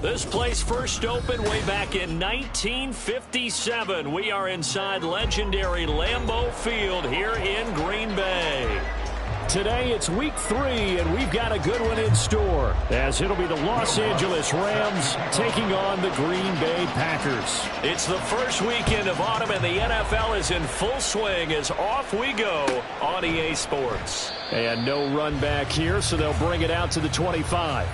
This place first opened way back in 1957. We are inside legendary Lambeau Field here in Green Bay. Today it's week 3, and we've got a good one in store, as it'll be the Los Angeles Rams taking on the Green Bay Packers. It's the first weekend of autumn, and the NFL is in full swing as off we go on EA Sports. And no run back here, so they'll bring it out to the 25.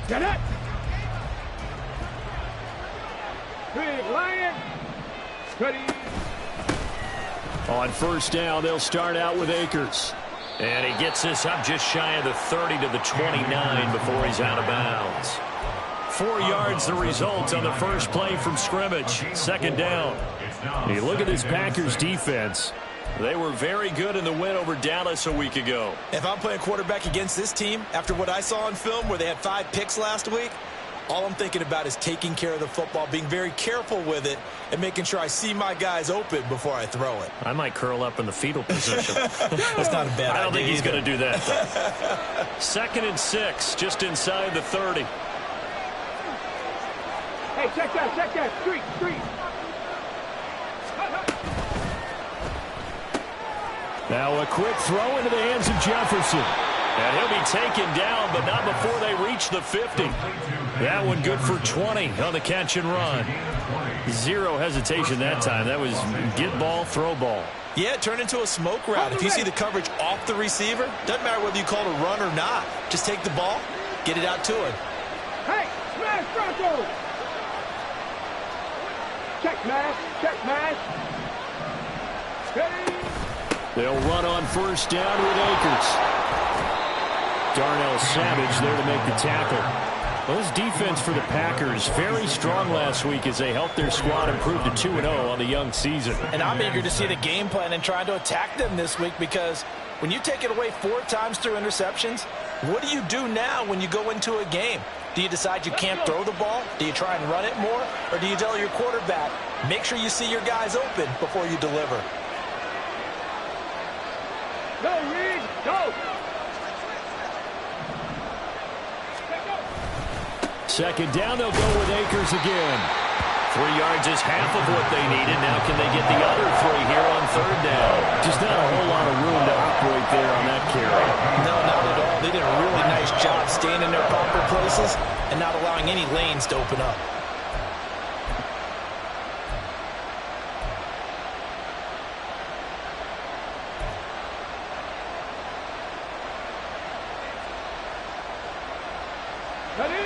Get it! Big Lion! Ready! On first down, they'll start out with Akers. And he gets this up just shy of the 30 to the 29 before he's out of bounds. 4 yards the result on the first play from scrimmage. Second down. You look at this Packers defense. They were very good in the win over Dallas a week ago. If I'm playing quarterback against this team, after what I saw on film where they had 5 picks last week, all I'm thinking about is taking care of the football, being very careful with it, and making sure I see my guys open before I throw it. I might curl up in the fetal position. That's not a bad idea. I don't think he's going to do that, though. 2nd and 6, just inside the 30. Hey, check that. Street. Now a quick throw into the hands of Jefferson. And he'll be taken down, but not before they reach the 50. That one good for 20 on the catch and run. Zero hesitation that time. That was get ball, throw ball. Yeah, it turned into a smoke route. If you see the coverage off the receiver, doesn't matter whether you call it a run or not. Just take the ball, get it out to him. Hey, smash Bronco! Check mash. Ready? They'll run on first down with Akers. Darnell Savage there to make the tackle. Well, this defense for the Packers, very strong last week as they helped their squad improve to 2-0 on the young season. And I'm eager to see the game plan and trying to attack them this week, because when you take it away 4 times through interceptions, what do you do now when you go into a game? Do you decide you can't throw the ball? Do you try and run it more? Or do you tell your quarterback, make sure you see your guys open before you deliver? Go, Reed, go! Second down, they'll go with Akers again. 3 yards is half of what they needed. Now can they get the other 3 here on third down? Just not a whole lot of room to operate there on that carry. No, not at all. They did a really nice job staying in their proper places and not allowing any lanes to open up.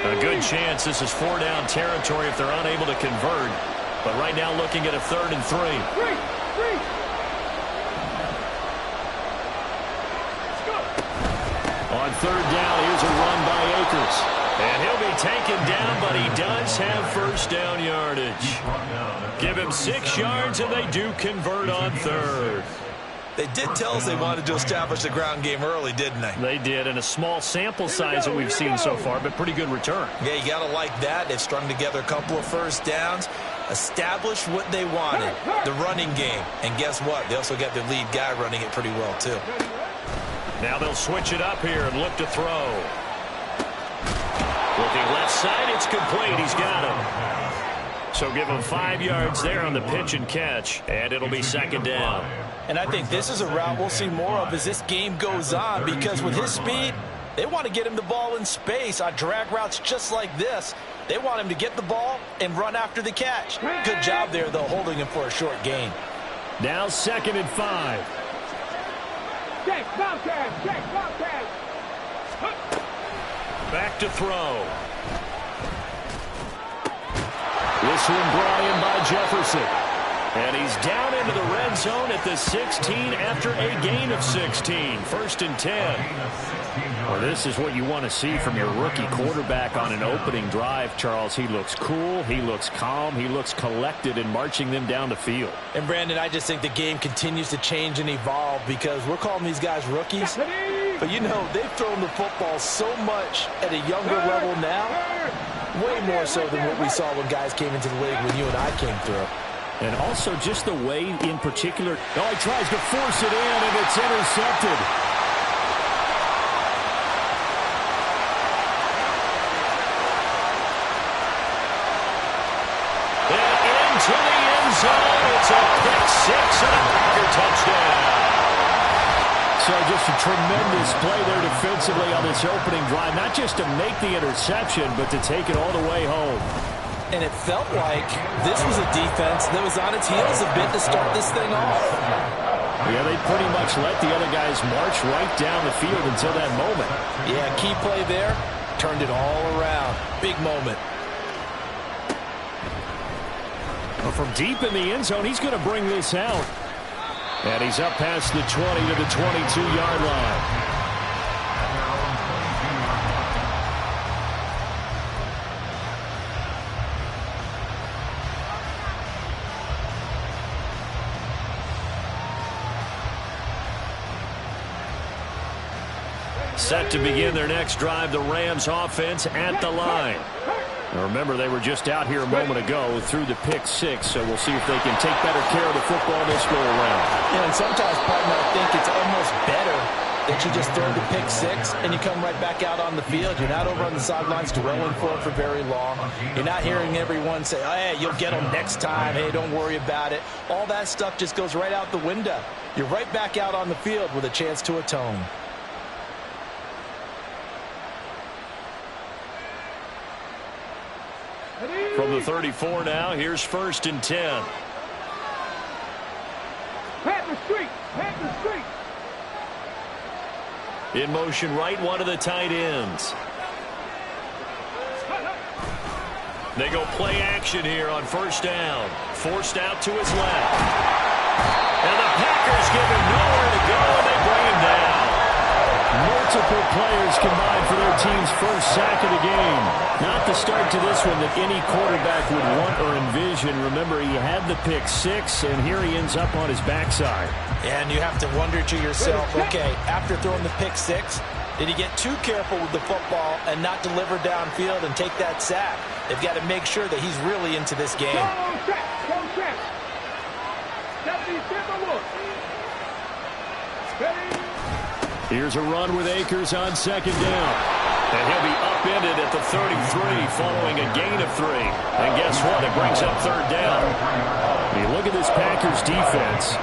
A good chance this is 4-down territory if they're unable to convert. But right now looking at a 3rd and 3. On third down, here's a run by Akers. And he'll be taken down, but he does have first down yardage. Give him 6 yards, and they do convert on third. They did tell us they wanted to establish the ground game early, didn't they? They did, and a small sample size that we've seen so far, but pretty good return. Yeah, you got to like that. They've strung together a couple of first downs, established what they wanted, the running game. And guess what? They also got their lead guy running it pretty well, too. Now they'll switch it up here and look to throw. Looking left side, it's complete. He's got him. So give him 5 yards there on the pitch and catch, and it'll be second down. And I think this is a route we'll see more of as this game goes on, because with his speed, they want to get him the ball in space on drag routes just like this. They want him to get the ball and run after the catch. Good job there, though, holding him for a short gain. Now 2nd and 5. Check, Bobcat, check, Bobcat. Back to throw. This one brought in by Jefferson. And he's down into the red zone at the 16 after a gain of 16. 1st and 10. Well, this is what you want to see from your rookie quarterback on an opening drive, Charles. He looks cool, he looks calm, he looks collected in marching them down the field. And, Brandon, I just think the game continues to change and evolve because we're calling these guys rookies. But, you know, they've thrown the football so much at a younger level now, way more so than what we saw when guys came into the league when you and I came through. And also just the way in particular, oh, he tries to force it in, and it's intercepted. And into the end zone. It's a pick six and a Packer touchdown. So just a tremendous play there defensively on this opening drive. Not just to make the interception, but to take it all the way home. And it felt like this was a defense that was on its heels a bit to start this thing off. Yeah, they pretty much let the other guys march right down the field until that moment. Yeah, key play there, turned it all around. Big moment. Well, from deep in the end zone, he's going to bring this out. And he's up past the 20 to the 22-yard line. Set to begin their next drive, the Rams offense at the line. Now remember, they were just out here a moment ago through the pick six, so we'll see if they can take better care of the football this go around. Yeah, and sometimes, partner, I think it's almost better that you just throw the pick six and you come right back out on the field. You're not over on the sidelines dwelling for it for very long. You're not hearing everyone say, oh, hey, you'll get them next time. Hey, don't worry about it. All that stuff just goes right out the window. You're right back out on the field with a chance to atone. From the 34 now, here's 1st and 10. Pat the street, Pat the street. In motion right, one of the tight ends. They go play action here on 1st down. Forced out to his left. And the Packers give him nowhere to go, and they bring him down. Multiple players combined for their team's first sack of the game. Not the start to this one that any quarterback would want or envision. Remember, he had the pick six, and here he ends up on his backside. And you have to wonder to yourself, okay, after throwing the pick six, did he get too careful with the football and not deliver downfield and take that sack? They've got to make sure that he's really into this game. Go check. Deputy, step the look. Ready? Here's a run with Akers on 2nd down. And he'll be upended at the 33 following a gain of 3. And guess what? It brings up 3rd down. You look at this Packers defense.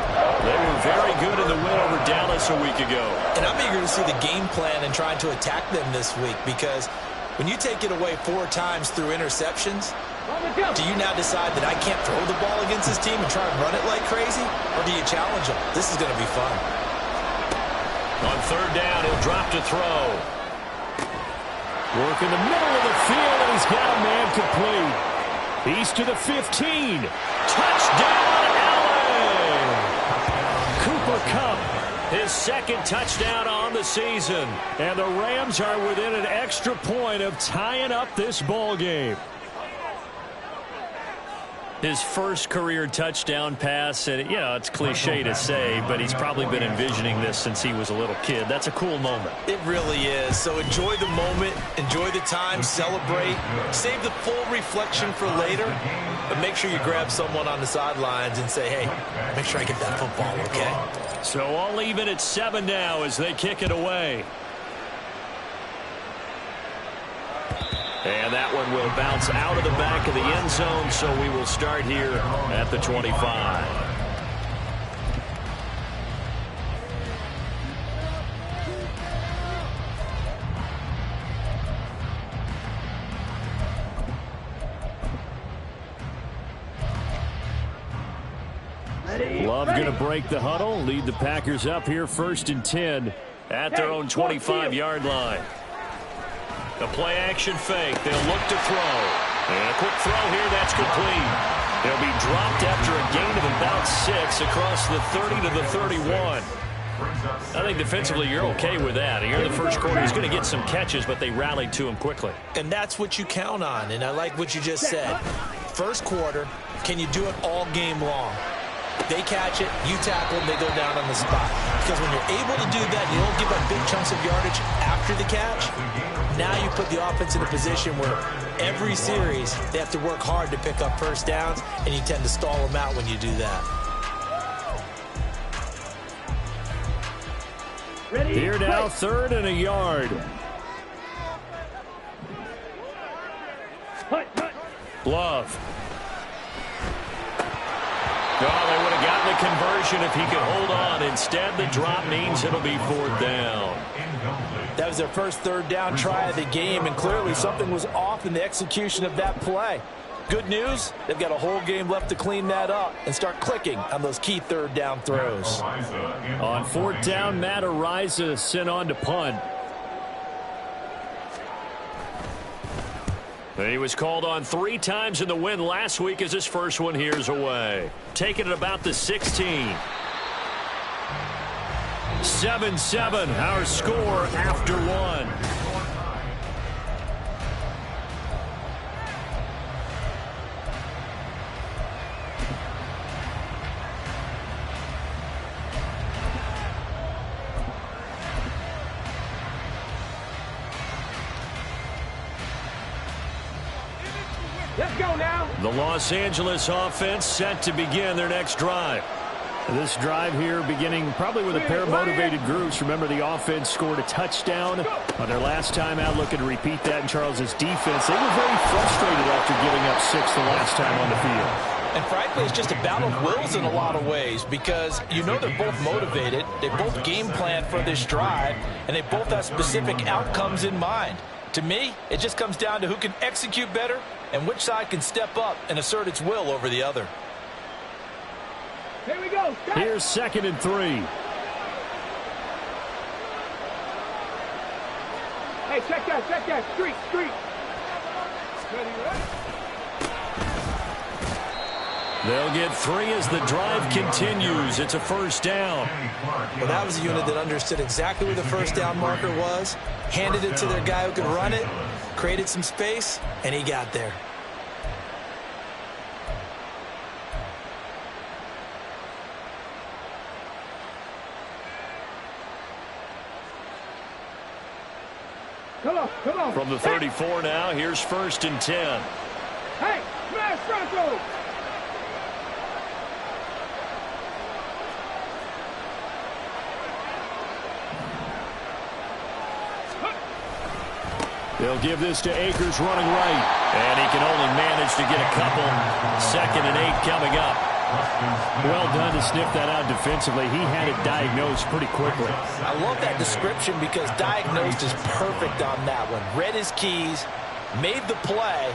They were very good in the win over Dallas a week ago. And I'm eager to see the game plan and trying to attack them this week, because when you take it away 4 times through interceptions, do you now decide that I can't throw the ball against this team and try and run it like crazy? Or do you challenge them? This is going to be fun. On 3rd down, he'll drop to throw. Work in the middle of the field, and he's got a man complete. He's to the 15. Touchdown, LA! Cooper Kupp, his 2nd touchdown on the season. And the Rams are within an extra point of tying up this ball game. His first career touchdown pass, and you know, it's cliche to say, but he's probably been envisioning this since he was a little kid. That's a cool moment. It really is. So enjoy the moment, enjoy the time, celebrate, save the full reflection for later, but make sure you grab someone on the sidelines and say, hey, make sure I get that football, okay? So all even at 7 now as they kick it away. And that one will bounce out of the back of the end zone, so we will start here at the 25. Love going to break the huddle, lead the Packers up here 1st and 10 at their own 25-yard line. The play action fake. They'll look to throw. And a quick throw here. That's complete. They'll be dropped after a gain of about 6 across the 30 to the 31. I think defensively you're okay with that. Here in the first quarter, he's going to get some catches, but they rallied to him quickly. And that's what you count on. And I like what you just said. First quarter, can you do it all game long? They catch it, you tackle them, they go down on the spot. Because when you're able to do that, you don't give up big chunks of yardage after the catch. Now you put the offense in a position where every series they have to work hard to pick up first downs, and you tend to stall them out when you do that. Here now, 3rd and a yard. Love. Oh, they would have gotten the conversion if he could hold on. Instead, the drop means it'll be 4th down. That was their first 3rd down try of the game, and clearly something was off in the execution of that play. Good news, they've got a whole game left to clean that up and start clicking on those key 3rd down throws. On 4th down, Matt Ariza sent on to punt. He was called on 3 times in the win last week as his first one here's away. Taking it about the 16. 7-7, our score after 1. Let's go now. The Los Angeles offense set to begin their next drive. This drive here beginning probably with a pair of motivated groups. Remember, the offense scored a touchdown on their last time out, looking to repeat that in Charles's defense. They were very frustrated after giving up 6 the last time on the field. And frankly, it's just a battle of wills in a lot of ways, because you know they're both motivated, they both game plan for this drive, and they both have specific outcomes in mind. To me, it just comes down to who can execute better and which side can step up and assert its will over the other. Here we go. Stop. Here's 2nd and 3. Hey, check that. Street. They'll get 3 as the drive continues. It's a 1st down. Well, that was a unit that understood exactly where the 1st down marker was, handed it to their guy who could run it, created some space, and he got there. Come on. From the 34 now, here's 1st and 10. Hey, smash Franco. They'll give this to Akers running right. And he can only manage to get a couple. 2nd and 8 coming up. Well done to sniff that out defensively. He had it diagnosed pretty quickly. I love that description because diagnosed is perfect on that one. Read his keys, made the play,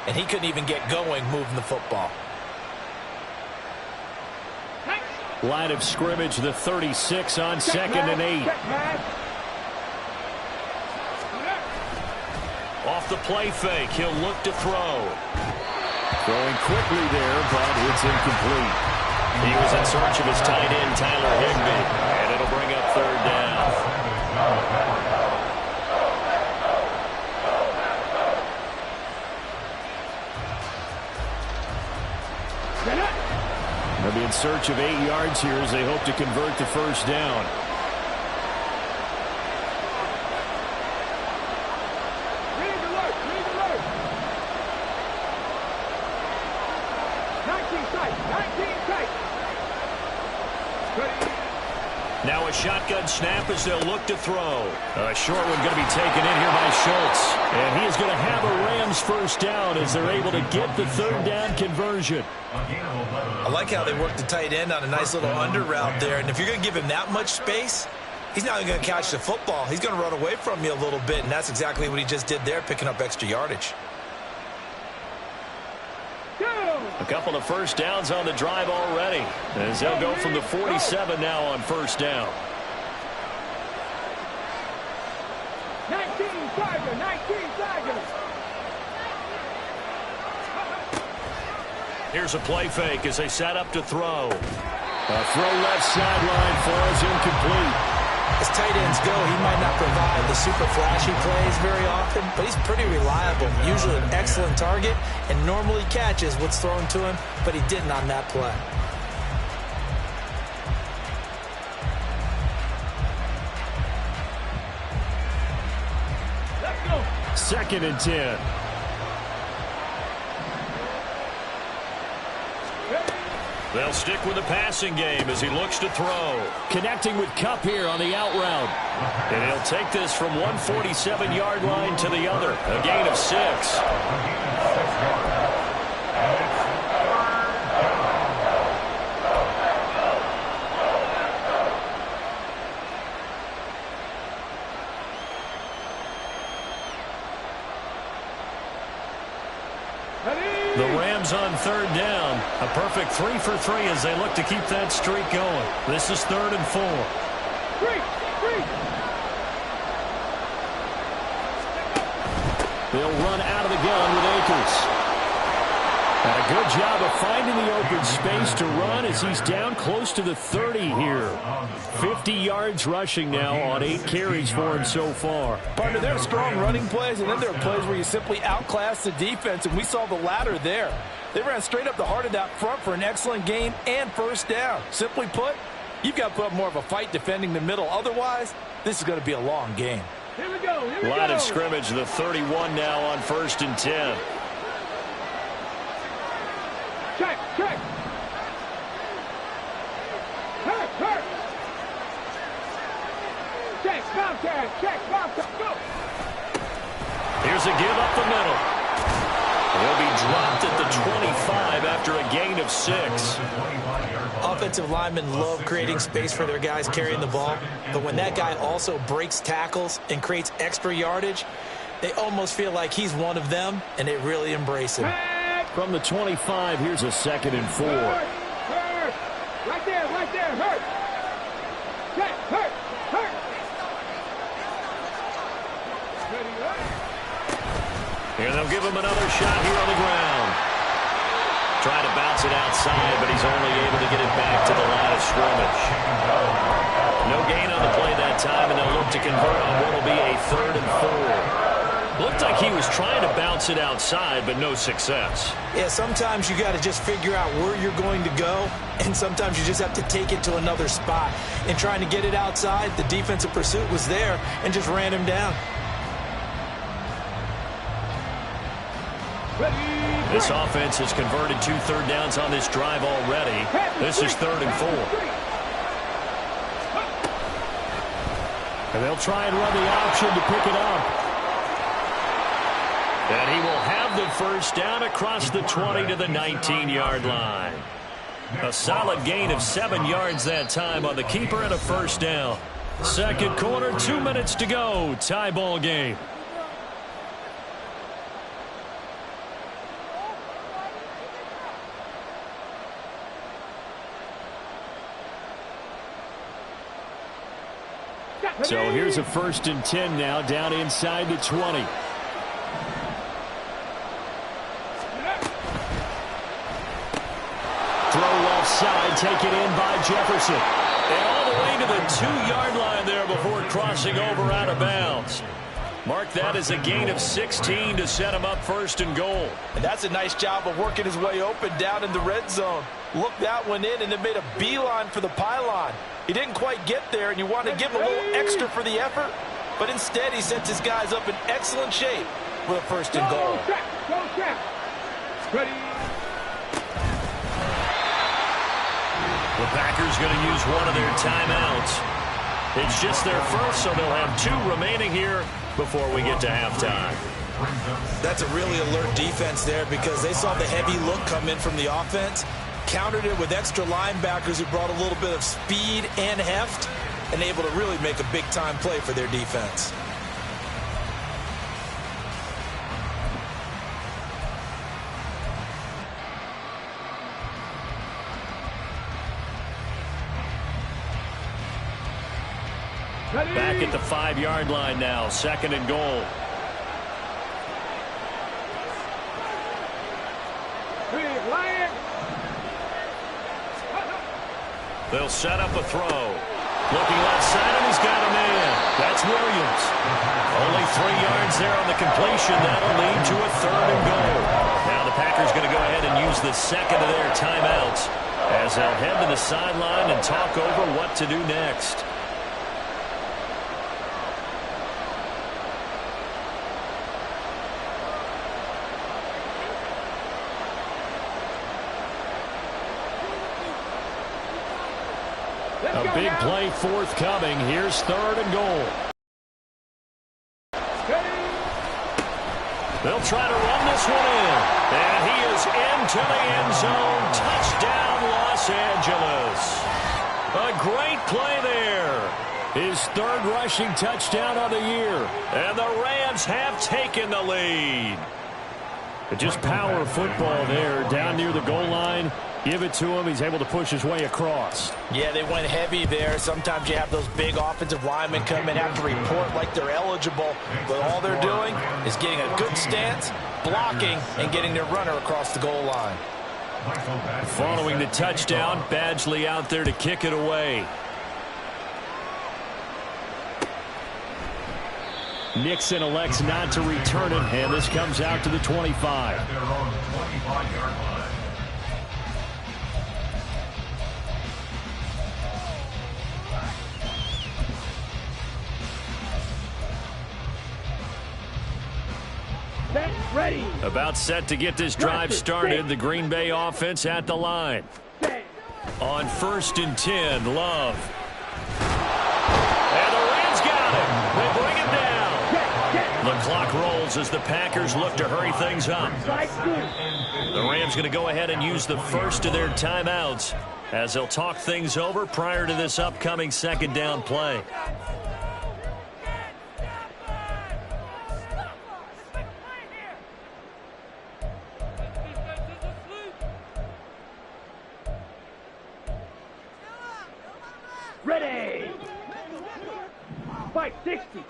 and he couldn't even get going moving the football. Line of scrimmage, the 36 on 2nd and 8. Off the play fake, he'll look to throw. Throwing quickly there, but it's incomplete. He was in search of his tight end, Tyler Higbee, and it'll bring up 3rd down. They'll be in search of 8 yards here as they hope to convert the 1st down. Now a shotgun snap as they'll look to throw. A short one going to be taken in here by Schultz. And he is going to have a Rams first down as they're able to get the third down conversion. I like how they work the tight end on a nice little under route there. And if you're going to give him that much space, he's not going to catch the football. He's going to run away from you a little bit, and that's exactly what he just did there, picking up extra yardage. A couple of first downs on the drive already, as they'll go from the 47 now on first down. 19 Tigers, 19 Tigers. Here's a play fake as they set up to throw. A throw left sideline falls incomplete. As tight ends go, he might not provide the super flashy plays very often, but he's pretty reliable. Usually an excellent target and normally catches what's thrown to him, but he didn't on that play. Let's go. 2nd and 10. They'll stick with the passing game as he looks to throw. Connecting with Kupp here on the out route. And he'll take this from 147-yard line to the other. A gain of 6. The Rams on 3rd down. A perfect 3 for 3 as they look to keep that streak going. This is 3rd and 4. They'll run out of the gun with Akers. And a good job of finding the open space to run as he's down close to the 30 here. 50 yards rushing now on 8 carries for him so far. Partner, there are strong running plays, and then there are plays where you simply outclass the defense, and we saw the latter there. They ran straight up the heart of that front for an excellent gain and first down. Simply put, you've got to put up more of a fight defending the middle. Otherwise, this is going to be a long game. Here we go. Here we Line go. of scrimmage, the 31 now on 1st and 10. Check, check. Hurt, hurt. Check, Bobcat, check, Bobcat, go. Here's a give up the middle. He'll be dropped at the 25 after a gain of 6. Offensive linemen love creating space for their guys carrying the ball, but when that guy also breaks tackles and creates extra yardage, they almost feel like he's one of them, and they really embrace him. From the 25, here's a 2nd and 4. Hurt. Right there, hurt. Check, hurt, hurt. Ready, hurt. And they'll give him another shot here on the ground. Trying to bounce it outside, but he's only able to get it back to the line of scrimmage. No gain on the play that time, and they'll look to convert on what will be a 3rd and 4. Looked like he was trying to bounce it outside, but no success. Yeah, sometimes you got to just figure out where you're going to go, and sometimes you just have to take it to another spot. And trying to get it outside, the defensive pursuit was there and just ran him down. This offense has converted 2 third downs on this drive already. This is 3rd and 4. And they'll try and run the option to pick it up. And he will have the first down across the 20 to the 19-yard line. A solid gain of 7 yards that time on the keeper and a first down. 2nd quarter, 2 minutes to go. Tie ball game. So here's a 1st and 10 now down inside the 20. Throw left side, taken in by Jefferson. And all the way to the 2-yard line there before crossing over out of bounds. Mark that as a gain of 16 to set him up 1st and goal. And that's a nice job of working his way open down in the red zone. Looked that one in and then made a beeline for the pylon. He didn't quite get there, and you want to give him a little extra for the effort, but instead he sets his guys up in excellent shape with a 1st and goal. Go check. Ready. The Packers going to use one of their timeouts. It's just their first, so they'll have 2 remaining here before we get to halftime. That's a really alert defense there because they saw the heavy look come in from the offense, countered it with extra linebackers who brought a little bit of speed and heft, and able to really make a big-time play for their defense. Back at the 5-yard line now, 2nd and goal. They'll set up a throw. Looking left side, and he's got a man. That's Williams. Only 3 yards there on the completion. That'll lead to a 3rd and goal. Now the Packers going to go ahead and use the second of their timeouts as they'll head to the sideline and talk over what to do next. A big play forthcoming. Here's 3rd and goal. They'll try to run this one in. And he is into the end zone. Touchdown, Los Angeles. A great play there. His 3rd rushing touchdown of the year. And the Rams have taken the lead. But just power football there down near the goal line. Give it to him. He's able to push his way across. Yeah, they went heavy there. Sometimes you have those big offensive linemen come in, have to report like they're eligible. But all they're doing is getting a good stance, blocking, and getting their runner across the goal line. Following the touchdown, Badgley out there to kick it away. Nixon elects not to return it, and this comes out to the 25. Ready. About set to get this drive started. The Green Bay offense at the line. On 1st and 10, Love. And the Rams got him. They bring it down. The clock rolls as the Packers look to hurry things up. The Rams going to go ahead and use the first of their timeouts as they'll talk things over prior to this upcoming 2nd down play. Ready. 560.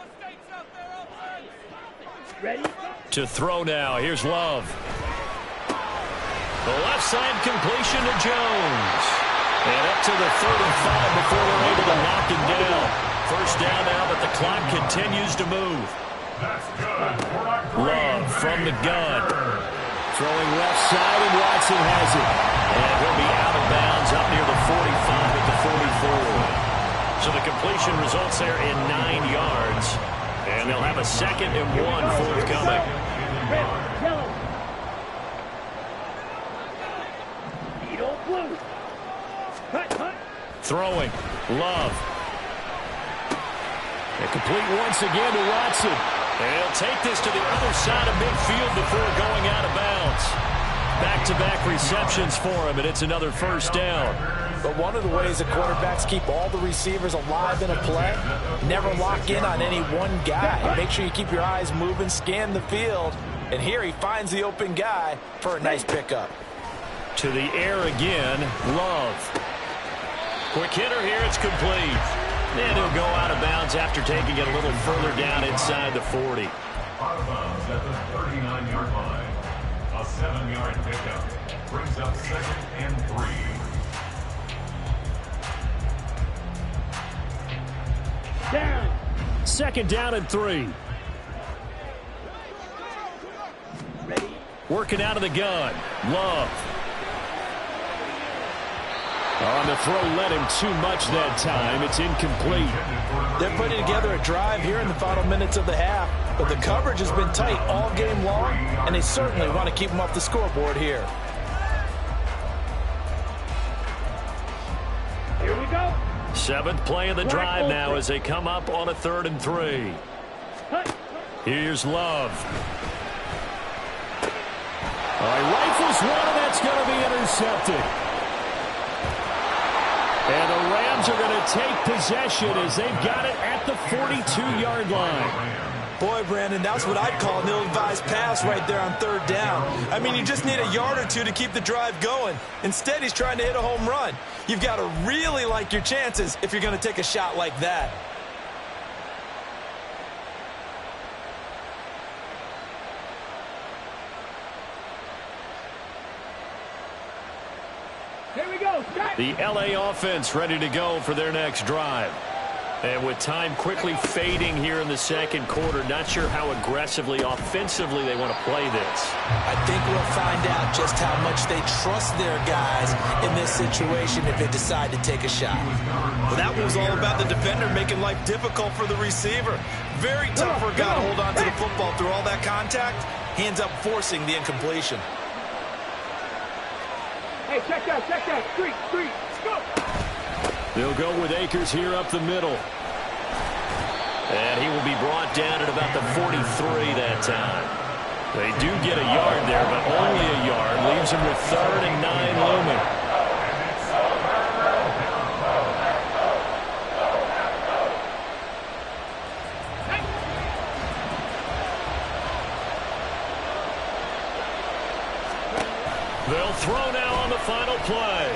Ready. To throw now. Here's Love. The left side completion to Jones. And up to the 35 before they're able to knock him down. 1st down now, but the clock continues to move. Love from the gun. Throwing left side, and Watson has it. And he'll be out of bounds up near the 45 at the 44. So the completion results there in 9 yards. And they'll have a 2nd and 1 forthcoming. Throwing. Love. And complete once again to Watson. And he'll take this to the other side of midfield before going out of bounds. Back-to-back receptions for him, and it's another 1st down. But one of the ways the quarterbacks keep all the receivers alive in a play, never lock in on any one guy. Make sure you keep your eyes moving, scan the field, and here he finds the open guy for a nice pickup. To the air again, Love. Quick hitter here, it's complete. And he'll go out of bounds after taking it a little further down inside the 40. Out of bounds at the 39-yard line. A 7-yard pickup brings up 2nd and 3. Down. 2nd down and 3. Ready. Working out of the gun. Love. On the throw, led him too much that time. It's incomplete. They're putting together a drive here in the final minutes of the half, but the coverage has been tight all game long, and they certainly want to keep them off the scoreboard here. 7th play of the drive now as they come up on a 3rd and 3. Here's Love. He rifles one, and that's going to be intercepted. And the Rams are going to take possession as they've got it at the 42-yard line. Boy, Brandon, that's what I'd call an ill-advised pass right there on 3rd down. I mean, you just need a yard or two to keep the drive going. Instead, he's trying to hit a home run. You've got to really like your chances if you're going to take a shot like that. Here we go. The LA offense ready to go for their next drive. And with time quickly fading here in the 2nd quarter, not sure how aggressively, offensively they want to play this. I think we'll find out just how much they trust their guys in this situation if they decide to take a shot. Well, that was all about the defender making life difficult for the receiver. Very tough for a guy to hold on to the football through all that contact. He ends up forcing the incompletion. Hey, check that. Street, go. They'll go with Akers here up the middle. And he will be brought down at about the 43 that time. They do get a yard there, but only a yard. Leaves him with 3rd and 9 looming. They'll throw now on the final play.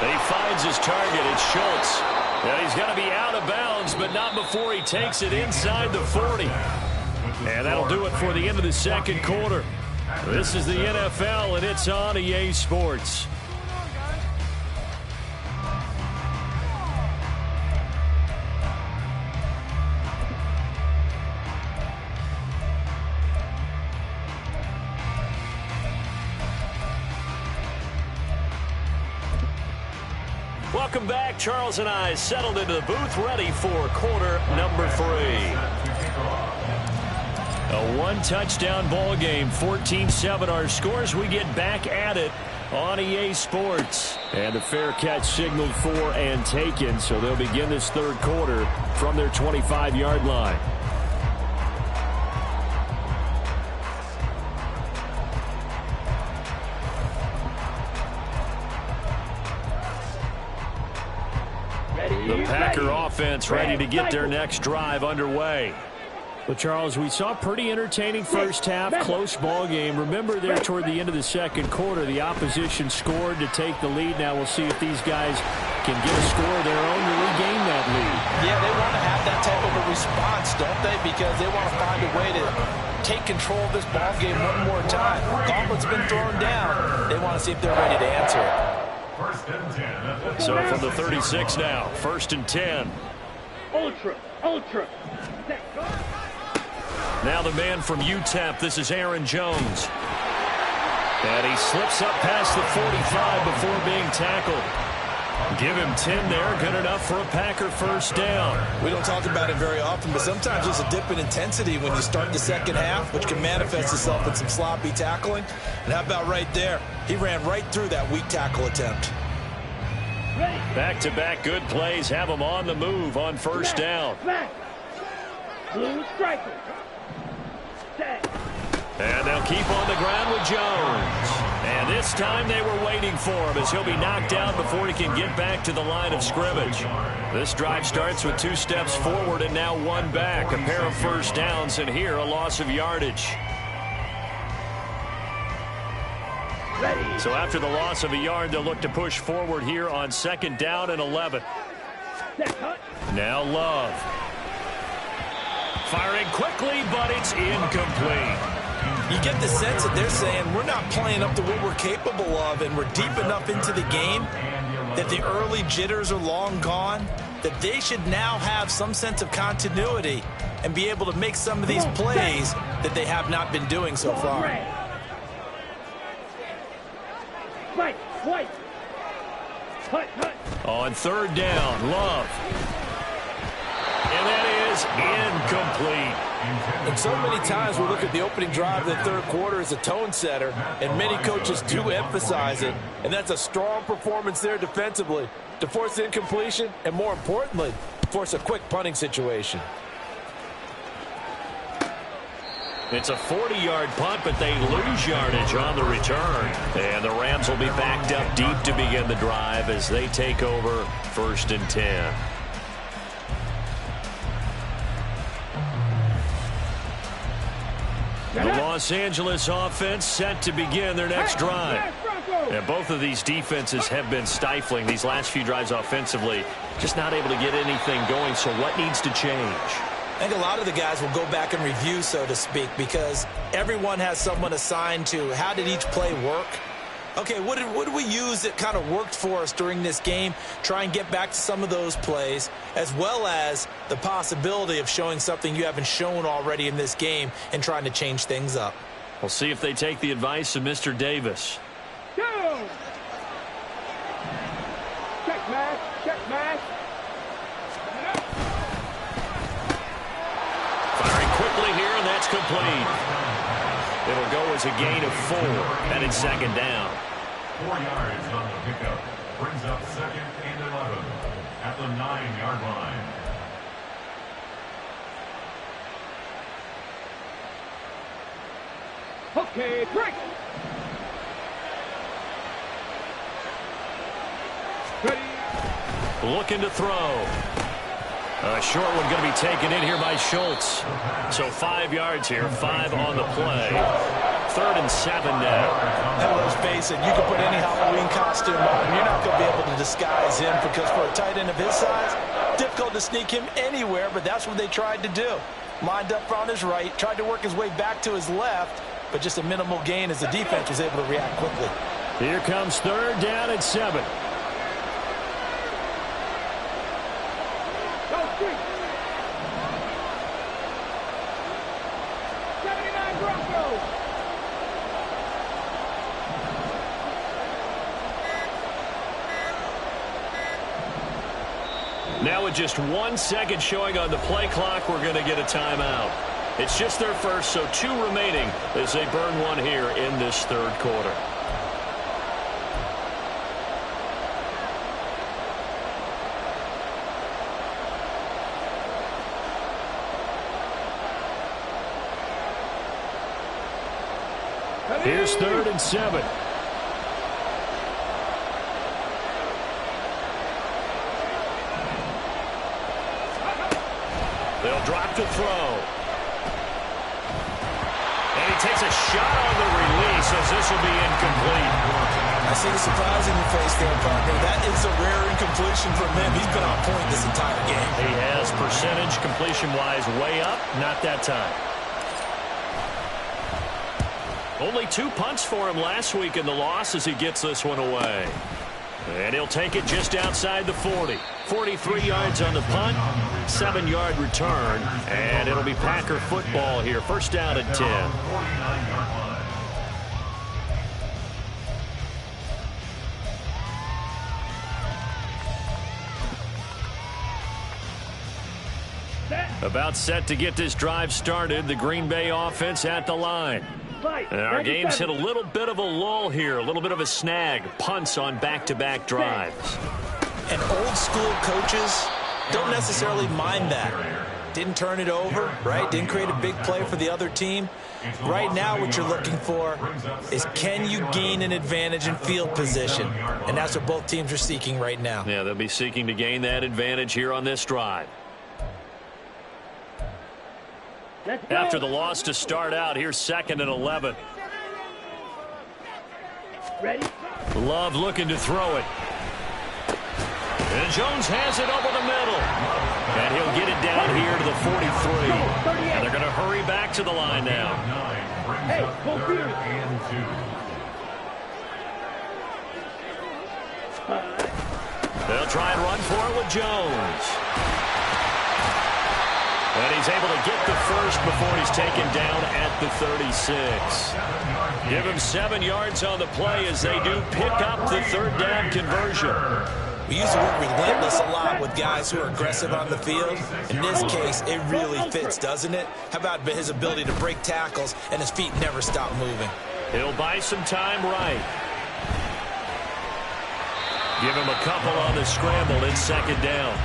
He finds his target. It's Schultz. And he's going to be out of bounds, but not before he takes it inside the 40. And that'll do it for the end of the 2nd quarter. This is the NFL, and it's on EA Sports. Welcome back. Charles and I settled into the booth ready for quarter number 3. A one-touchdown ball game, 14-7 our scores. We get back at it on EA Sports. And the fair catch signaled for and taken, so they'll begin this 3rd quarter from their 25-yard line. The Packer offense ready to get their next drive underway. Well, Charles, we saw a pretty entertaining first half, close ball game. Remember there toward the end of the 2nd quarter, the opposition scored to take the lead. Now we'll see if these guys can get a score of their own to regain that lead. Yeah, they want to have that type of a response, don't they? Because they want to find a way to take control of this ball game one more time. Gauntlet's been thrown down. They want to see if they're ready to answer it. So from the 36 now, 1st and 10. Ultra. Now the man from UTEP, this is Aaron Jones. And he slips up past the 45 before being tackled. Give him 10 there, good enough for a Packer first down. We don't talk about it very often, but sometimes there's a dip in intensity when you start the 2nd half, which can manifest itself in some sloppy tackling. And how about right there? He ran right through that weak tackle attempt. Back-to-back good plays have him on the move on first down. Blue striker. And they'll keep on the ground with Jones. And this time they were waiting for him as he'll be knocked out before he can get back to the line of scrimmage. This drive starts with 2 steps forward and now 1 back. A pair of first downs, and here a loss of yardage. So after the loss of a yard, they'll look to push forward here on 2nd down and 11. Now Love. Firing quickly, but it's incomplete. You get the sense that they're saying we're not playing up to what we're capable of, and we're deep enough into the game that the early jitters are long gone, that they should now have some sense of continuity and be able to make some of these plays that they have not been doing so far. On 3rd down, Love. And that is incomplete. And so many times we look at the opening drive of the third quarter as a tone setter, and many coaches do emphasize it. And that's a strong performance there defensively to force incompletion and, more importantly, force a quick punting situation. It's a 40-yard punt, but they lose yardage on the return. And the Rams will be backed up deep to begin the drive as they take over 1st and 10. The Los Angeles offense set to begin their next drive. And both of these defenses have been stifling these last few drives offensively. Just not able to get anything going, so what needs to change? I think a lot of the guys will go back and review, so to speak, because everyone has someone assigned to how did each play work. Okay, what did we use that kind of worked for us during this game? Try and get back to some of those plays, as well as the possibility of showing something you haven't shown already in this game and trying to change things up. We'll see if they take the advice of Mr. Davis. Go! Check match, check match. Firing quickly here, and that's complete. It'll go as a gain of 4, and it's 2nd down. 4 yards on the pickup. Brings up 2nd and 11 at the 9-yard line. Okay, break. Ready. Looking to throw. A short one going to be taken in here by Schultz. So 5 yards here, 5 on the play. 3rd and 7 now. And let's face it, you can put any Halloween costume on. You're not going to be able to disguise him because for a tight end of his size, difficult to sneak him anywhere, but that's what they tried to do. Lined up on his right, tried to work his way back to his left, but just a minimal gain as the defense was able to react quickly. Here comes 3rd down and 7. Go street. 79 Broncos. Now with just 1 second showing on the play clock, we're going to get a timeout. It's just their first, so 2 remaining as they burn one here in this 3rd quarter. Here's 3rd and 7. They'll drop to throw. And he takes a shot on the release as this will be incomplete. I see the surprise in your face there, partner. That is a rare incompletion from him. He's been on point this entire game. He has percentage completion-wise way up, not that time. Only 2 punts for him last week in the loss as he gets this one away. And he'll take it just outside the 40. 43 yards on the punt, 7-yard return, and it'll be Packer football here. 1st down and 10. About set to get this drive started. The Green Bay offense at the line. And our game's hit a little bit of a lull here, a little bit of a snag. Punts on back-to-back drives. And old school coaches don't necessarily mind that. Didn't turn it over, right? Didn't create a big play for the other team. Right now what you're looking for is can you gain an advantage in field position? And that's what both teams are seeking right now. Yeah, they'll be seeking to gain that advantage here on this drive. After the loss to start out, here's 2nd and 11. Ready? Love looking to throw it. And Jones has it over the middle. And he'll get it down here to the 43. And they're going to hurry back to the line now. Hey, go field. They'll try and run for it with Jones. And he's able to get the first before he's taken down at the 36. Give him 7 yards on the play as they do pick up the 3rd down conversion. We use the word relentless a lot with guys who are aggressive on the field. In this case, it really fits, doesn't it? How about his ability to break tackles and his feet never stop moving? He'll buy some time right. Give him a couple on the scramble. It's second down.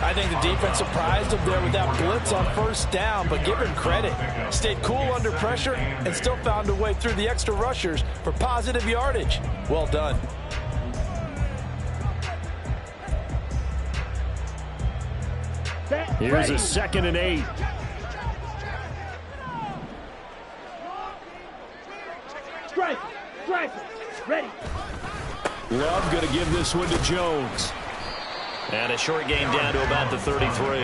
I think the defense surprised him there with that blitz on first down, but give him credit. Stayed cool under pressure and still found a way through the extra rushers for positive yardage. Well done. Here's a 2nd and 8. Strike. Ready. Love going to give this one to Jones. And a short gain down to about the 33.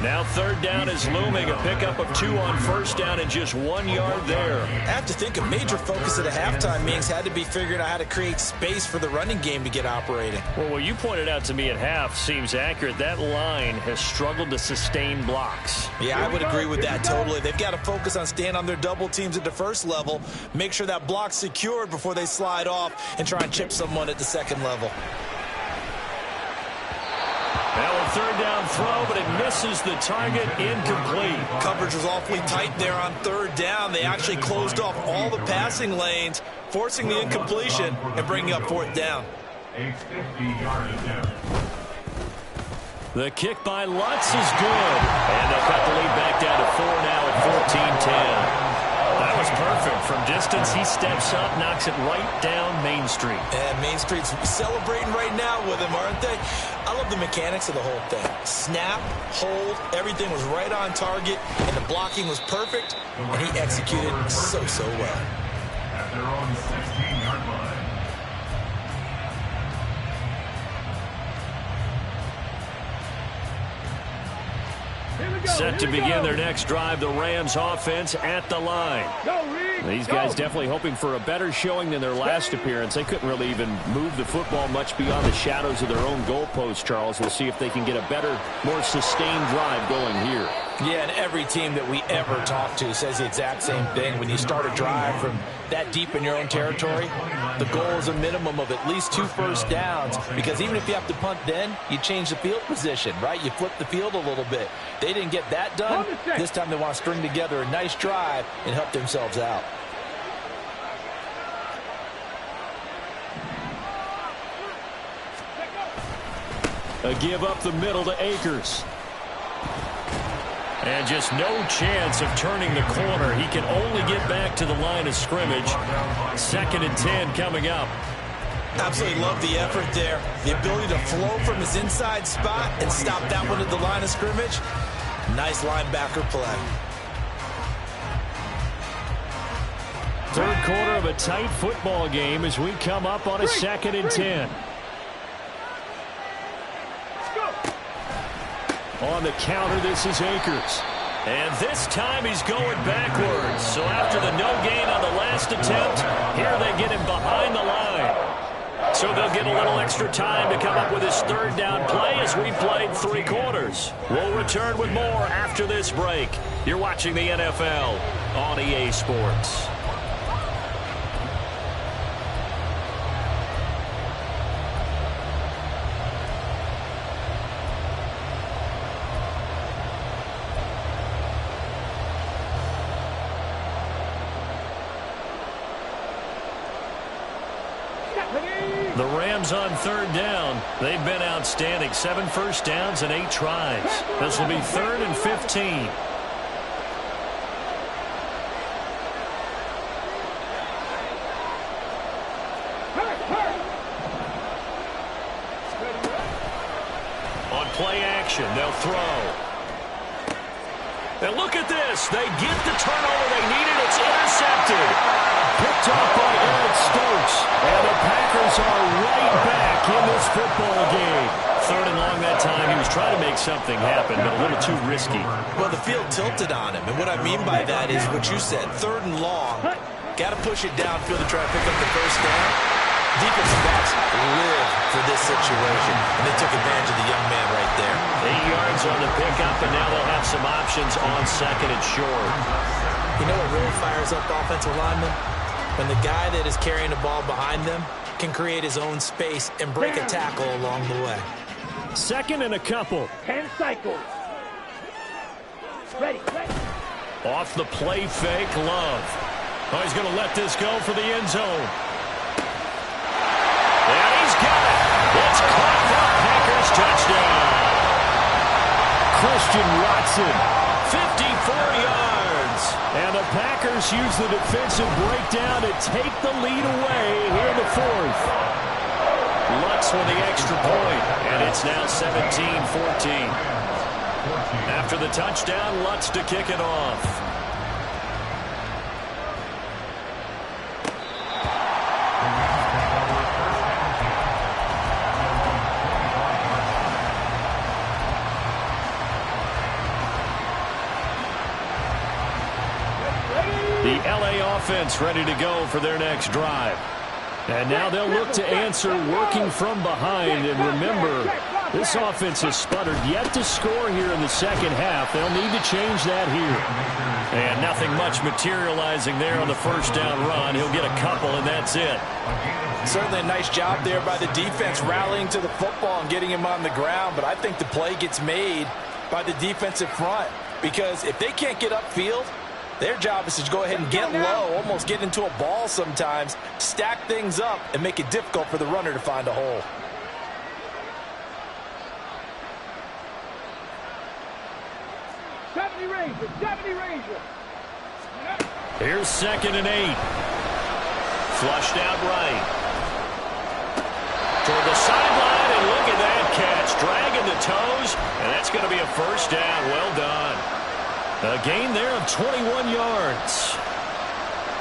Now 3rd down is looming. A pickup of 2 on first down and just 1 yard there. I have to think a major focus at a halftime meetings had to be figuring out how to create space for the running game to get operating. Well, what you pointed out to me at half seems accurate. That line has struggled to sustain blocks. Yeah, I would agree with that totally. They've got to focus on staying on their double teams at the first level, make sure that block's secured before they slide off and try and chip someone at the second level. Now a 3rd down throw, but it misses the target, incomplete. Coverage was awfully tight there on 3rd down. They actually closed off all the passing lanes, forcing the incompletion and bringing up 4th down. A 50-yard attempt. The kick by Lutz is good. And they'll cut the lead back down to 4 now at 14-10. That was perfect. From distance, he steps up, knocks it right down Main Street. And Main Street's celebrating right now with him, aren't they? I love the mechanics of the whole thing. Snap, hold, everything was right on target, and the blocking was perfect, and he executed so well. At their own 16-yard line. Set to begin their next drive, the Rams offense at the line. These guys definitely hoping for a better showing than their last appearance. They couldn't really even move the football much beyond the shadows of their own goalpost, Charles. We'll see if they can get a better, more sustained drive going here. Yeah, and every team that we ever talk to says the exact same thing. When you start a drive from that deep in your own territory, the goal is a minimum of at least 2 first downs, because even if you have to punt then, you change the field position, right? You flip the field a little bit. They didn't get that done. This time they want to string together a nice drive and help themselves out. A give up the middle to Akers. And just no chance of turning the corner. He can only get back to the line of scrimmage. 2nd and 10 coming up. Absolutely love the effort there. The ability to flow from his inside spot and stop that one at the line of scrimmage. Nice linebacker play. 3rd quarter of a tight football game as we come up on a 2nd and 10. On the counter, this is Akers. And this time he's going backwards. So after the no gain on the last attempt, here they get him behind the line. So they'll get a little extra time to come up with his 3rd down play as we played 3 quarters. We'll return with more after this break. You're watching the NFL on EA Sports. The Rams on 3rd down. They've been outstanding. 7 first downs and 8 tries. This will be 3rd and 15. On play action, they'll throw. And look at this. They get the turnover they needed. It's intercepted. Picked off by Eric Stokes. And the Packers are right back in this football game. 3rd and long that time. He was trying to make something happen, but a little too risky. Well, the field tilted on him. And what I mean by that is what you said. 3rd and long. Got to push it downfield to try to pick up the first down. Defensive backs live for this situation. And they took advantage of the young man right there. 8 yards on the pickup, and now they'll have some options on 2nd and short. You know what really fires up offensive linemen? When the guy that is carrying the ball behind them can create his own space and break a tackle along the way. Second and a couple. 10 cycles. Ready. Off the play fake, Love. Oh, he's going to let this go for the end zone. And he's got it. It's caught for a Packers touchdown. Christian Watson, 54 yards. And the Packers use the defensive breakdown to take the lead away here in the fourth. Lutz with the extra point, and it's now 17-14. After the touchdown, Lutz to kick it off. The LA offense ready to go for their next drive. And now they'll look to answer working from behind. And remember, this offense has sputtered yet to score here in the second half. They'll need to change that here. And nothing much materializing there on the first down run. He'll get a couple, and that's it. Certainly a nice job there by the defense rallying to the football and getting him on the ground. But I think the play gets made by the defensive front. Because if they can't get upfield, their job is to go ahead and get low, almost get into a ball sometimes, stack things up, and make it difficult for the runner to find a hole. Ranger. Here's 2nd and 8. Flushed out right. Toward the sideline, and look at that catch. Dragging the toes, and that's going to be a first down. Well done. A gain there of 21 yards.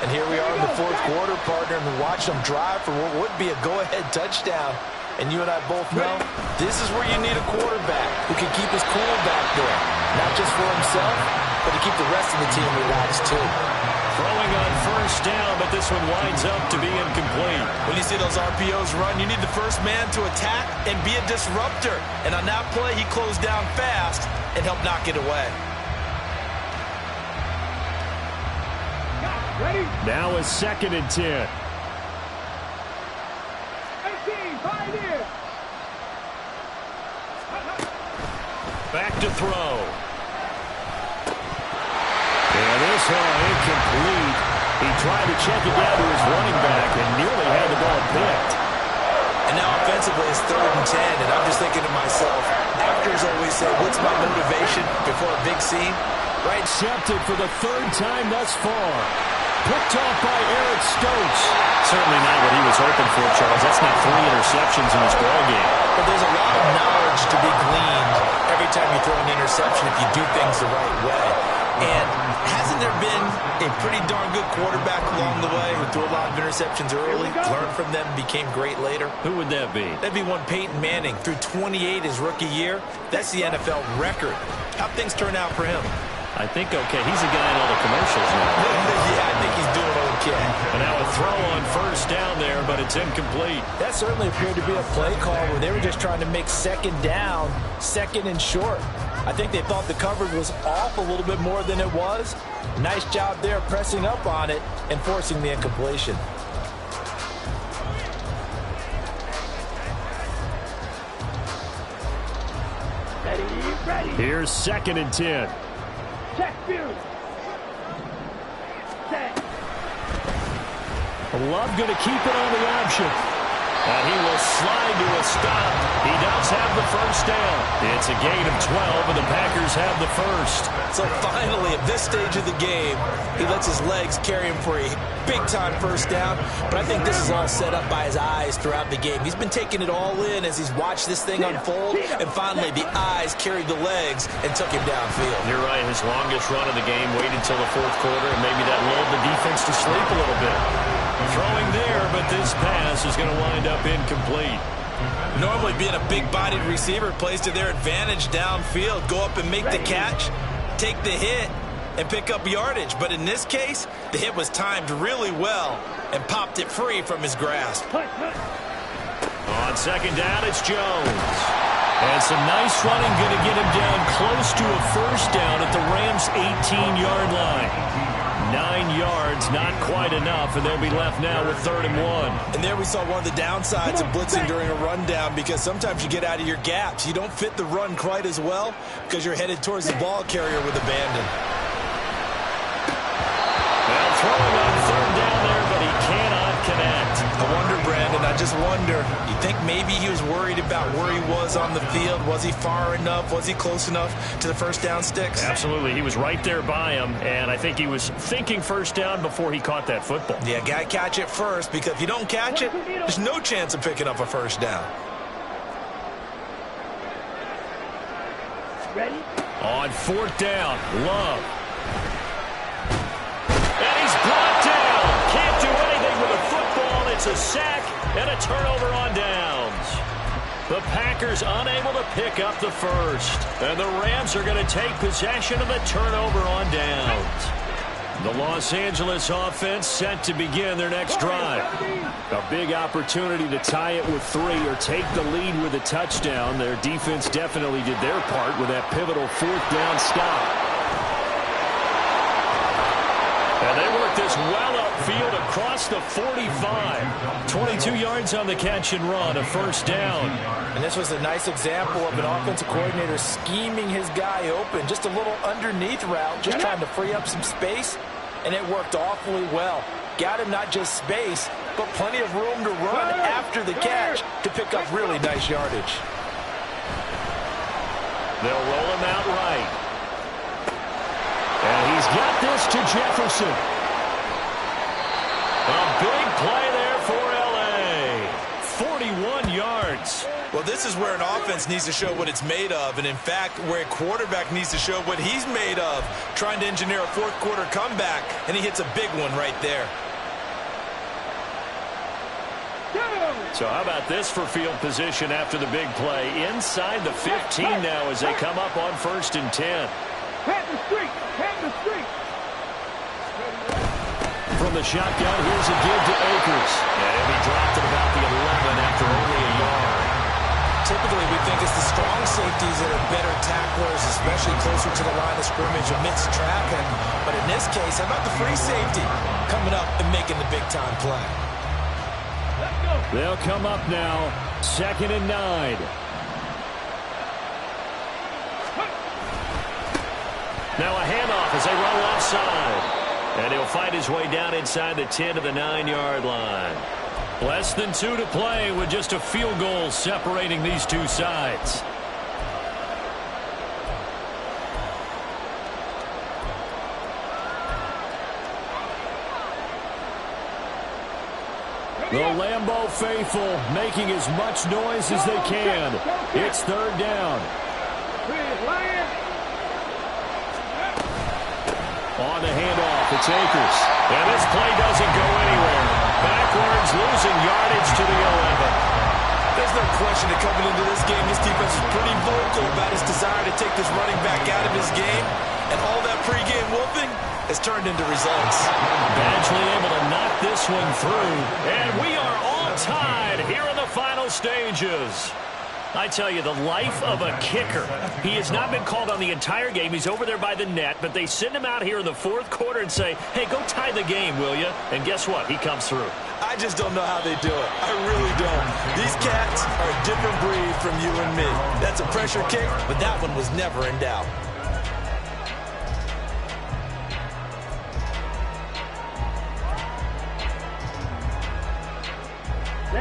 And here we are in the fourth quarter, partner, and we watch them drive for what would be a go-ahead touchdown. And you and I both know this is where you need a quarterback who can keep his cool back there. Not just for himself, but to keep the rest of the team relaxed too. Throwing on first down, but this one winds up to be incomplete. When you see those RPOs run, you need the first man to attack and be a disruptor. And on that play, he closed down fast and helped knock it away. Ready? Now is 2nd and 10. 18, 5 in. Back to throw. And this one incomplete. He tried to check it down to his running back and nearly had the ball picked. And now offensively it's 3rd and 10, and I'm just thinking to myself, actors always say, what's my motivation before a big scene? Right, intercepted for the 3rd time thus far. Picked off by Eric Stokes. Certainly not what he was hoping for, Charles. That's not 3 interceptions in this ball game. But there's a lot of knowledge to be gleaned every time you throw an interception if you do things the right way. And hasn't there been a pretty darn good quarterback along the way who threw a lot of interceptions early, learned from them, became great later? Who would that be? That'd be one Peyton Manning. Threw 28 his rookie year. That's the NFL record. How'd things turn out for him? I think okay. He's a guy in all the commercials now. Yeah, I think he's doing okay. And now a throw on first down there, but it's incomplete. That certainly appeared to be a play call where they were just trying to make 2nd down, 2nd and short. I think they thought the coverage was off a little bit more than it was. Nice job there pressing up on it and forcing the incompletion. Ready. Here's 2nd and 10. Check view. Set. Love going to keep it on the option. And he will slide to a stop. He does have the first down. It's a gain of 12, and the Packers have the first. So finally, at this stage of the game, he lets his legs carry him for a big-time first down. But I think this is all set up by his eyes throughout the game. He's been taking it all in as he's watched this thing unfold. And finally, the eyes carried the legs and took him downfield. You're right. His longest run of the game waited until the fourth quarter, and maybe that lulled the defense to sleep a little bit. Throwing there, but this pass is going to wind up incomplete. Normally, being a big-bodied receiver plays to their advantage downfield. Go up and make the catch, take the hit, and pick up yardage. But in this case, the hit was timed really well and popped it free from his grasp. On 2nd down, it's Jones. And some nice running going to get him down close to a first down at the Rams' 18-yard line. 9 yards, not quite enough, and they'll be left now with 3rd and 1. And there we saw one of the downsides of blitzing during a rundown, because sometimes you get out of your gaps. You don't fit the run quite as well because you're headed towards the ball carrier with abandon. Well, throwing on 3rd down there, but he cannot connect. I wonder, Brandon, I just wonder, you think maybe he was worried about where he was on the field? Was he far enough? Was he close enough to the first down sticks? Absolutely. He was right there by him, and I think he was thinking first down before he caught that football. Yeah, got to catch it first, because if you don't catch it, there's no chance of picking up a first down. Ready? On 4th down, Love. And he's brought down. Can't do anything with a football. It's a sack and a turnover on downs. The Packers unable to pick up the first. And the Rams are going to take possession of the turnover on downs. The Los Angeles offense set to begin their next drive. A big opportunity to tie it with 3 or take the lead with a touchdown. Their defense definitely did their part with that pivotal 4th down stop. And they work this well upfield across the 45. 22 yards on the catch and run, a first down. And this was a nice example of an offensive coordinator scheming his guy open. Just a little underneath route, just trying to free up some space, and it worked awfully well. Got him not just space, but plenty of room to run after the catch to pick up really nice yardage. They'll roll him out right. And he's got this to Jefferson. A big play there for L.A. 41 yards. Well, this is where an offense needs to show what it's made of, and in fact, where a quarterback needs to show what he's made of, trying to engineer a fourth-quarter comeback, and he hits a big one right there. So how about this for field position after the big play? Inside the 15 now as they come up on 1st and 10. Pat the street! Pat the street! From the shotgun, here's a give to Akers. And he dropped at about the 11 after only a yard. Typically, we think it's the strong safeties that are better tacklers, especially closer to the line of scrimmage amidst traffic. But in this case, how about the free safety coming up and making the big-time play? They'll come up now, 2nd and 9. Now a handoff as they run offside. And he'll fight his way down inside the 10 to the 9-yard line. Less than 2 to play with just a field goal separating these two sides. The Lambeau faithful making as much noise as they can. It's 3rd down. On the handoff, it's Akers. And this play doesn't go anywhere. Backwards, losing yardage to the 11. There's no question that coming into this game, this defense is pretty vocal about its desire to take this running back out of his game. And all that pregame whooping has turned into results. Badgley able to knock this one through. And we are all tied here in the final stages. I tell you, the life of a kicker. He has not been called on the entire game. He's over there by the net, but they send him out here in the 4th quarter and say, hey, go tie the game, will you? And guess what? He comes through. I just don't know how they do it. I really don't. These cats are a different breed from you and me. That's a pressure kick, but that one was never in doubt.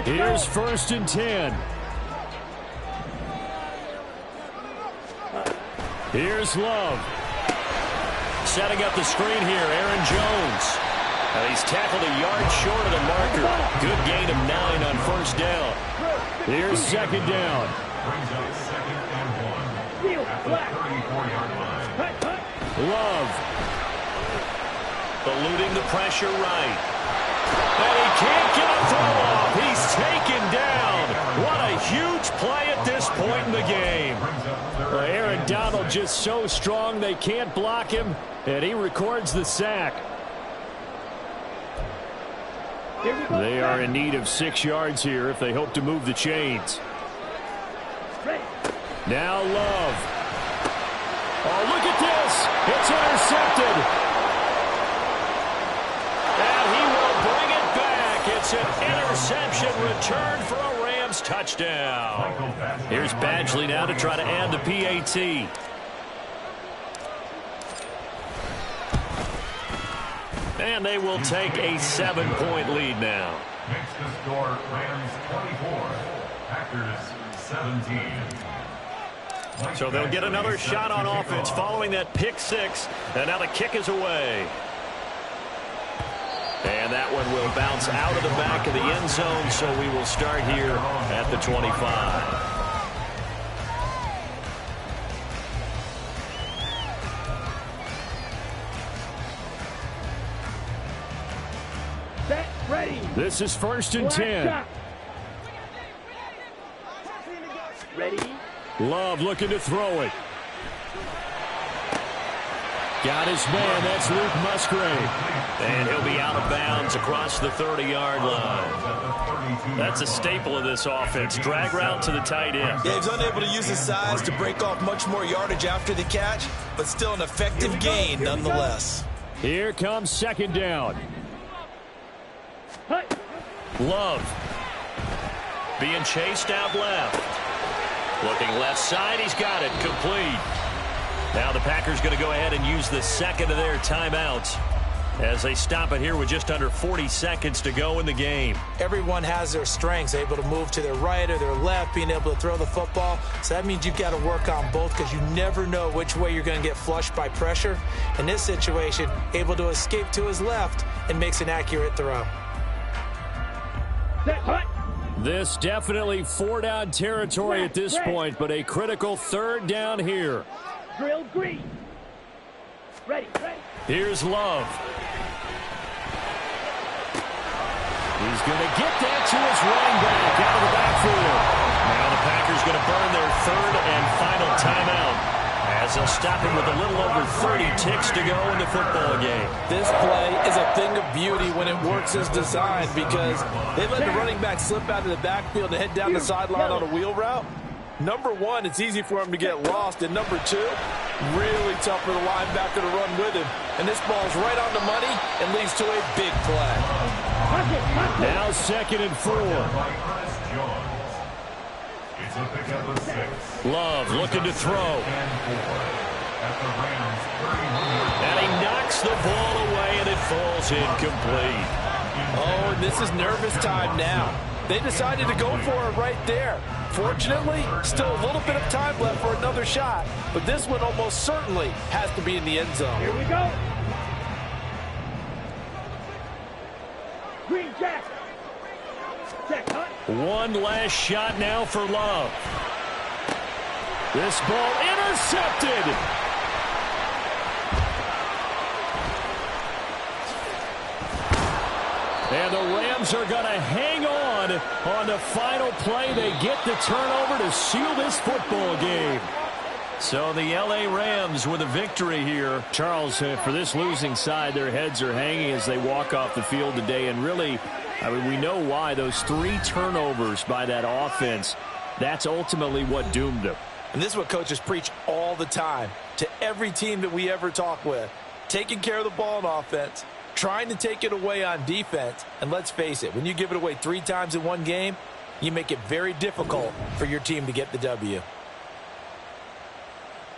Here's 1st and 10. Here's Love. Setting up the screen here, Aaron Jones. He's tackled a yard short of the marker. Good gain of 9 on 1st down. Here's 2nd down. Brings up 2nd and 1 at the 34-yard line. Love. Eluding the pressure right. And he can't get a throw off. He's taken down. What a huge play at this point in the game. Aaron Donald just so strong they can't block him, and he records the sack. They are in need of 6 yards here if they hope to move the chains. Now Love. Oh, look at this. It's intercepted. interception returned for a Rams touchdown. Here's Badgley now to try to add the PAT. And they will take a 7-point lead now. Makes the score Rams 24, Packers 17. So they'll get another shot on offense following that pick six. And now the kick is away. And that one will bounce out of the back of the end zone, so we will start here at the 25. Set, ready. This is 1st and 10. Ready. Love looking to throw it. Got his man. That's Luke Musgrave. And he'll be out of bounds across the 30-yard line. That's a staple of this offense. Drag route to the tight end. Yeah, he's unable to use his size to break off much more yardage after the catch, but still an effective gain nonetheless. Here comes 2nd down. Love. Being chased out left. Looking left side. He's got it. Complete. Now the Packers going to go ahead and use the second of their timeouts as they stop it here with just under 40 seconds to go in the game. Everyone has their strengths, able to move to their right or their left, being able to throw the football. So that means you've got to work on both because you never know which way you're going to get flushed by pressure. In this situation, able to escape to his left and makes an accurate throw. This definitely 4-down territory at this point, but a critical 3rd down here. Drill green. Ready, ready. Here's Love. He's going to get that to his running back out of the backfield. Now the Packers going to burn their 3rd and final timeout as they'll stop him with a little over 30 ticks to go in the football game. This play is a thing of beauty when it works as designed because they let the running back slip out of the backfield and head down the sideline on a wheel route. Number one, it's easy for him to get lost. And number two, really tough for the linebacker to run with him. And this ball's right on the money and leads to a big play. Now 2nd and 4. It's a pickup of 6. Love looking to throw. And he knocks the ball away and it falls incomplete. Oh, and this is nervous time now. They decided to go for it right there. Fortunately, still a little bit of time left for another shot, but this one almost certainly has to be in the end zone. Here we go. Green jack. Check, hut. One last shot now for Love. This ball intercepted. And the Rams are going to hang on the final play. They get the turnover to seal this football game. So the L.A. Rams with a victory here. Charles, for this losing side, their heads are hanging as they walk off the field today. And really, I mean, we know why. Those 3 turnovers by that offense, that's ultimately what doomed them. And this is what coaches preach all the time to every team that we ever talk with. Taking care of the ball on offense, trying to take it away on defense. And let's face it, when you give it away 3 times in one game, you make it very difficult for your team to get the W.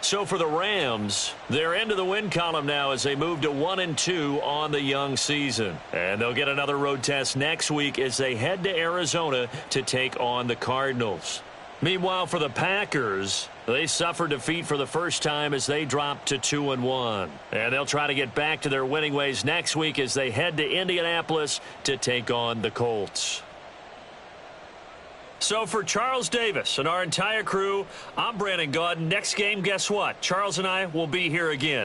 So for the Rams, they're into the win column now as they move to 1-2 on the young season. And they'll get another road test next week as they head to Arizona to take on the Cardinals. Meanwhile, for the Packers, they suffered defeat for the first time as they dropped to 2-1. And they'll try to get back to their winning ways next week as they head to Indianapolis to take on the Colts. So for Charles Davis and our entire crew, I'm Brandon Gaudin. Next game, guess what? Charles and I will be here again.